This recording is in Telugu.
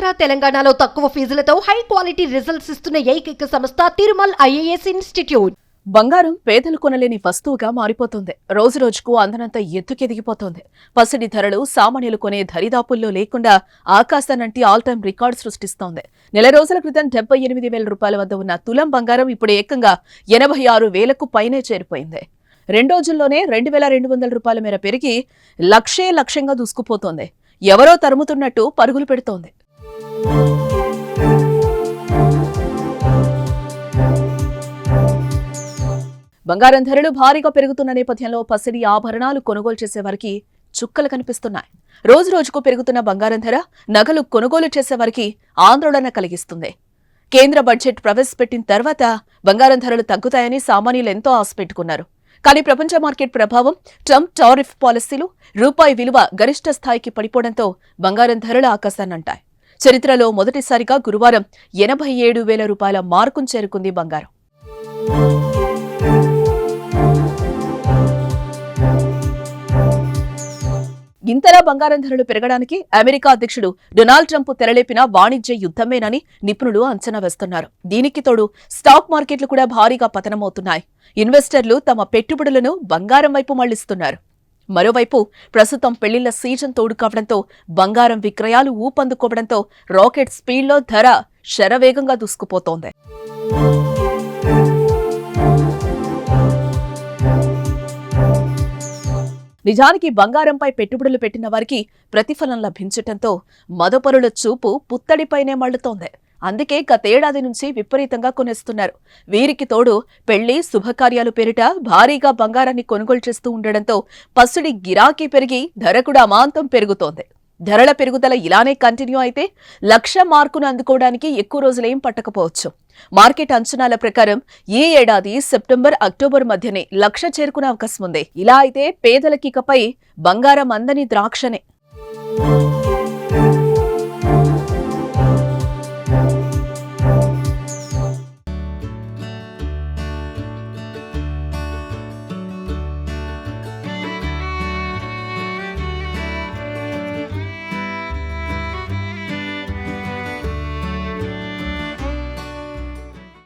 ఆంధ్ర తెలంగాణలో తక్కువ ఫీజులతో హై క్వాలిటీ రిజల్ట్స్ ఇస్తున్న ఏకైక సంస్థ తిరుమల్ ఐఏఎస్ ఇన్స్టిట్యూట్. బంగారం పేదలు కొనలేని వస్తువుగా మారిపోతుంది. రోజు రోజుకు అందనంత ఎత్తుకెదిగిపోతోంది. పసిడి ధరలు సామాన్యులు కొనే దరిదాపుల్లో లేకుండా ఆకాశానంటి ఆల్ టైమ్ రికార్డు సృష్టిస్తోంది. నెల రోజుల క్రితం 78,000 రూపాయల వద్ద ఉన్న తులం బంగారం ఇప్పుడు ఏకంగా 86,000కు పైనే చేరిపోయింది. 2 రోజుల్లోనే 2,200 రూపాయల మేర పెరిగి లక్ష్యంగా దూసుకుపోతోంది. ఎవరో తరుముతున్నట్టు పరుగులు పెడుతోంది. బంగారం ధరలు భారీగా పెరుగుతున్న నేపథ్యంలో పసిడి ఆభరణాలు కొనుగోలు చేసేవారికి చుక్కలు కనిపిస్తున్నాయి. రోజు రోజుకు పెరుగుతున్న బంగారం ధర నగలు కొనుగోలు చేసేవారికి ఆందోళన కలిగిస్తుంది. కేంద్ర బడ్జెట్ ప్రవేశపెట్టిన తర్వాత బంగారం ధరలు తగ్గుతాయని సామాన్యులు ఎంతో ఆశ పెట్టుకున్నారు. కానీ ప్రపంచ మార్కెట్ ప్రభావం, ట్రంప్ టారిఫ్ పాలసీలు, రూపాయి విలువ గరిష్ట స్థాయికి పడిపోవడంతో బంగారం ధరలు ఆకాశాన్నంటాయి. చరిత్రలో మొదటిసారిగా గురువారం 87,000 రూపాయల మార్కును చేరుకుంది బంగారం. ఇంతలా బంగారం ధరలు పెరగడానికి అమెరికా అధ్యక్షుడు డొనాల్డ్ ట్రంప్ తెరలేపిన వాణిజ్య యుద్ధమేనని నిపుణులు అంచనా వేస్తున్నారు. దీనికి తోడు స్టాక్ మార్కెట్లు కూడా భారీగా పతనమవుతున్నాయి. ఇన్వెస్టర్లు తమ పెట్టుబడులను బంగారం వైపు మళ్లిస్తున్నారు. మరోవైపు ప్రస్తుతం పెళ్లిళ్ల సీజన్ తోడు కావడంతో బంగారం విక్రయాలు ఊపందుకోవడంతో రాకెట్ స్పీడ్లో ధర శరవేగంగా దూసుకుపోతోంది. నిజానికి బంగారంపై పెట్టుబడులు పెట్టిన వారికి ప్రతిఫలం లభించటంతో మదపరుల చూపు పుత్తడిపైనే మళ్లుతోంది. అందుకే గతేడాది నుంచి విపరీతంగా కొనేస్తున్నారు. వీరికి తోడు పెళ్లి శుభకార్యాలు పేరిట భారీగా బంగారాన్ని కొనుగోలు చేస్తూ ఉండడంతో పసిడి గిరాకీ పెరిగి ధర కూడా అమాంతం పెరుగుతోంది. ధరల పెరుగుదల ఇలానే కంటిన్యూ అయితే 1,00,000 మార్కును అందుకోవడానికి ఎక్కువ రోజులేం పట్టకపోవచ్చు. మార్కెట్ అంచనాల ప్రకారం ఈ ఏడాది సెప్టెంబర్, అక్టోబర్ మధ్యనే 1,00,000 చేరుకునే అవకాశం ఉంది. ఇలా అయితే పేదలకి ఇకపై బంగారం అందని ద్రాక్షనే.